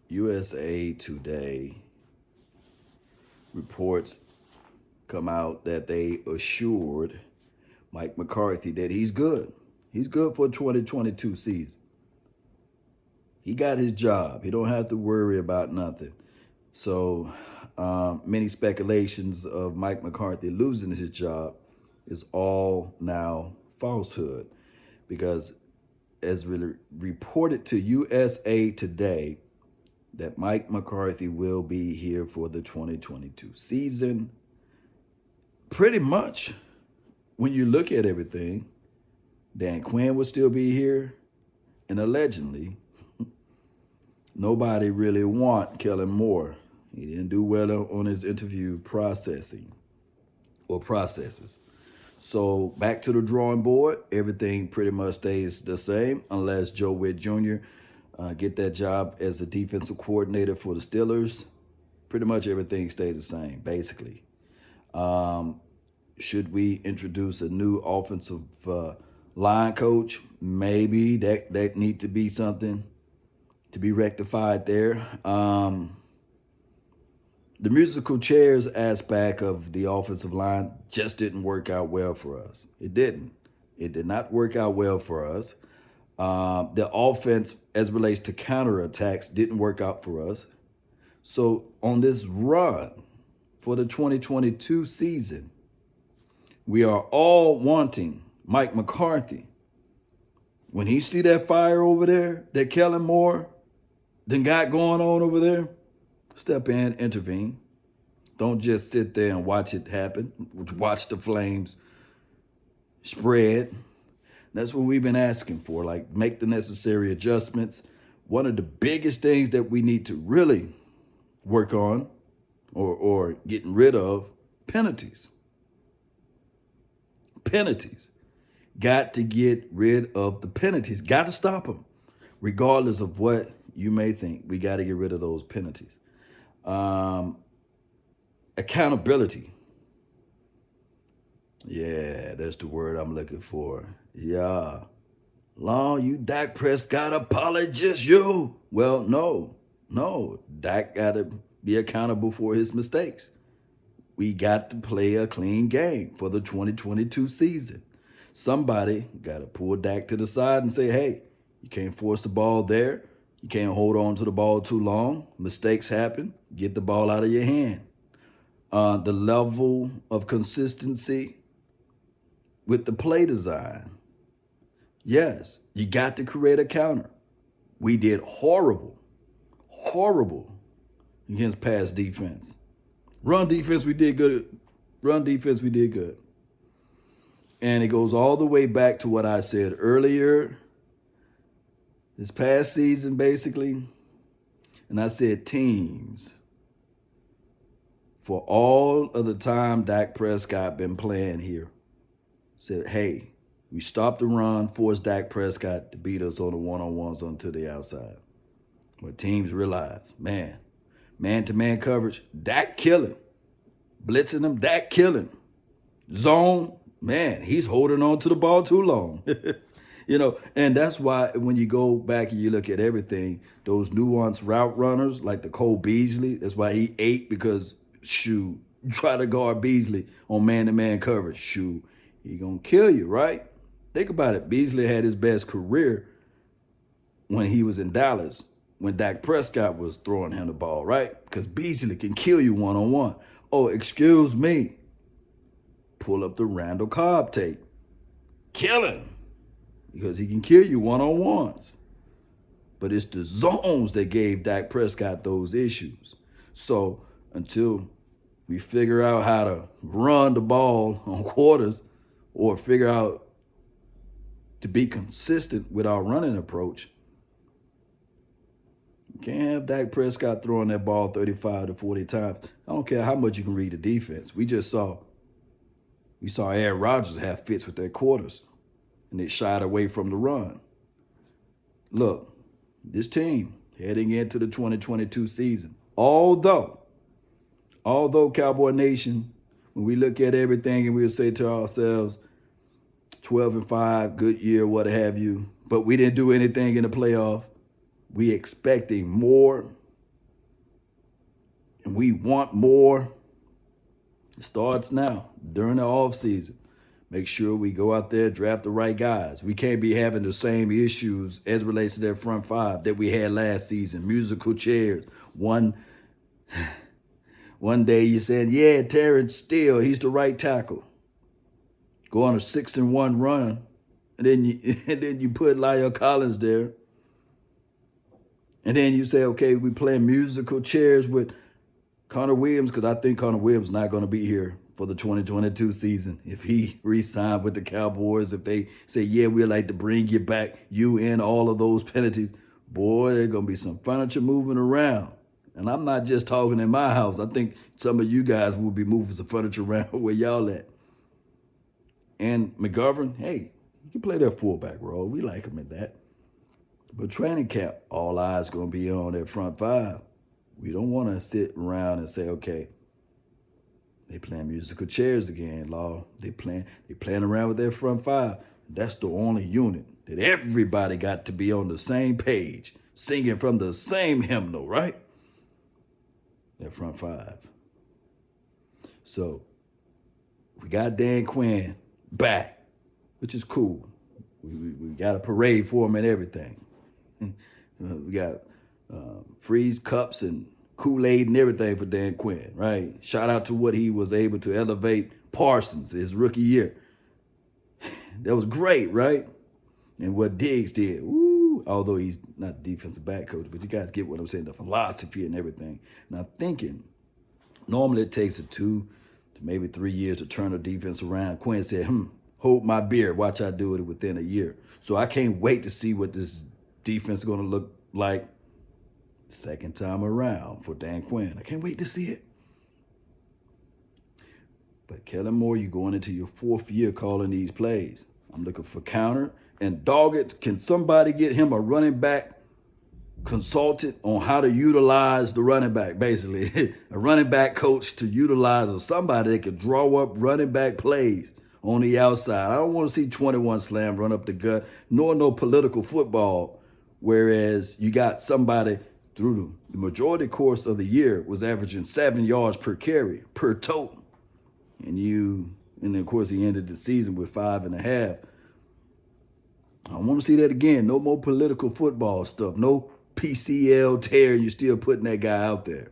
USA Today reports come out that they assured Mike McCarthy that he's good. He's good for a 2022 season. He got his job. He don't have to worry about nothing. So many speculations of Mike McCarthy losing his job is all now falsehood, because as reported to USA Today, that Mike McCarthy will be here for the 2022 season. Pretty much, when you look at everything, Dan Quinn will still be here, and allegedly, nobody really want Kellen Moore. He didn't do well on his interview processes. So back to the drawing board. Everything pretty much stays the same unless Joe Witt Jr. Get that job as a defensive coordinator for the Steelers. Pretty much everything stays the same, basically. Should we introduce a new offensive line coach? Maybe that need to be something to be rectified there. The musical chairs aspect of the offensive line just didn't work out well for us. It didn't. It did not work out well for us. The offense, as relates to counterattacks, didn't work out for us. So on this run for the 2022 season, we are all wanting Mike McCarthy. When he see that fire over there, that Kellen Moore then got going on over there, step in, intervene. Don't just sit there and watch it happen. Watch the flames spread. That's what we've been asking for, like make the necessary adjustments. One of the biggest things that we need to really work on or getting rid of, penalties. Penalties. Got to get rid of the penalties. Got to stop them, regardless of what you may think. We got to get rid of those penalties. Accountability. Yeah, that's the word I'm looking for. Yeah. Long, you Dak Prescott apologist, you. Well, no. Dak got to be accountable for his mistakes. We got to play a clean game for the 2022 season. Somebody got to pull Dak to the side and say, hey, you can't force the ball there. You can't hold on to the ball too long. Mistakes happen. Get the ball out of your hand. The level of consistency with the play design. Yes, you got to create a counter. We did horrible against pass defense. Run defense, we did good. And it goes all the way back to what I said earlier this past season, basically. And I said teams. For all of the time Dak Prescott been playing here, said, hey, we stopped the run, forced Dak Prescott to beat us on the one-on-ones onto the outside. But teams realize, man-to-man coverage, Dak killing. Blitzing them, Dak killing. Zone, man, he's holding on to the ball too long. And that's why when you go back and you look at everything, those nuanced route runners like the Cole Beasley, that's why he ate, because shoot, try to guard Beasley on man-to-man coverage. Shoot, he gonna kill you, right? Think about it. Beasley had his best career when he was in Dallas, when Dak Prescott was throwing him the ball, right? Because Beasley can kill you one-on-one. Oh, excuse me. Pull up the Randall Cobb tape. Kill him. Because he can kill you one-on-ones. But it's the zones that gave Dak Prescott those issues. So until we figure out how to run the ball on quarters or figure out to be consistent with our running approach, you can't have Dak Prescott throwing that ball 35 to 40 times. I don't care how much you can read the defense. We saw Aaron Rodgers have fits with their quarters, and they shied away from the run. Look, this team heading into the 2022 season, although Cowboy Nation, when we look at everything and we'll say to ourselves, 12-5, good year, what have you, but we didn't do anything in the playoff. We expecting more. and we want more. It starts now, during the offseason. Make sure we go out there, draft the right guys. We can't be having the same issues as relates to that front five that we had last season. Musical chairs. One day you're saying, yeah, Terrence Steele, he's the right tackle. Go on a 6-1 run, and then you put Lyle Collins there. And then you say, okay, we playing musical chairs with Connor Williams, because I think Connor Williams is not going to be here for the 2022 season. If he re-signed with the Cowboys, if they say, yeah, we'd like to bring you back, you and all of those penalties, boy, there's going to be some furniture moving around. And I'm not just talking in my house. I think some of you guys will be moving some furniture around where y'all at. And McGovern, hey, you can play that fullback role. We like him at that. But training camp, all eyes going to be on that front five. We don't want to sit around and say, okay, they playing musical chairs again, Law. They playing around with their front five. That's the only unit that everybody got to be on the same page, singing from the same hymnal, right? That front five. So we got Dan Quinn back, which is cool. We got a parade for him and everything. We got freeze cups and Kool-Aid and everything for Dan Quinn, right? Shout out to what he was able to elevate Parsons his rookie year. That was great, right? And what Diggs did, although he's not the defensive back coach, but you guys get what I'm saying, the philosophy and everything. And I'm thinking, normally it takes 2 to maybe 3 years to turn a defense around. Quinn said, hold my beer, watch I do it within a year. So I can't wait to see what this defense is going to look like second time around for Dan Quinn. I can't wait to see it. But Kellen Moore, you're going into your 4th year calling these plays. I'm looking for counter and dog it. Can somebody get him a running back consultant on how to utilize the running back, basically? A running back coach to utilize, or somebody that could draw up running back plays on the outside. I don't want to see 21 slam run up the gut, nor no political football, whereas you got somebody through the majority course of the year was averaging 7 yards per carry, per total. And then of course he ended the season with 5.5. I want to see that again. No more political football stuff. No PCL tear. You're still putting that guy out there.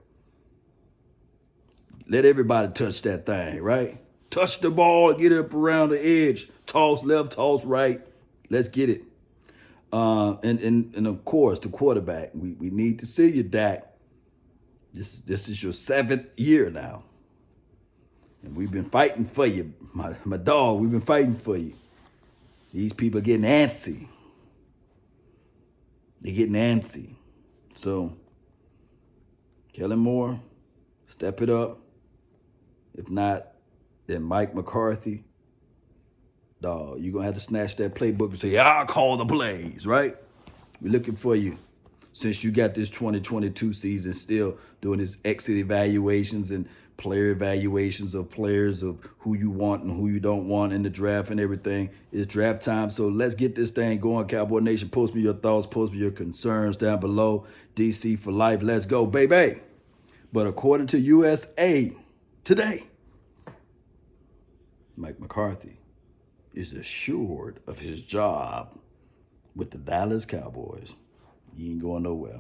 Let everybody touch that thing, right? Touch the ball, get it up around the edge. Toss left, toss right. Let's get it. And of course, the quarterback. We need to see you, Dak. This is your 7th year now. And we've been fighting for you. My dog, we've been fighting for you. These people are getting antsy. They're getting antsy. So, Kellen Moore, step it up. If not, then Mike McCarthy, dog, you're going to have to snatch that playbook and say, I'll call the plays, right? We're looking for you. Since you got this 2022 season still doing this exit evaluations and player evaluations of players of who you want and who you don't want in the draft and everything. It's draft time, so let's get this thing going. Cowboy Nation, post me your thoughts, post me your concerns down below. DC for life, let's go, baby. But according to USA Today, Mike McCarthy is assured of his job with the Dallas Cowboys. He ain't going nowhere.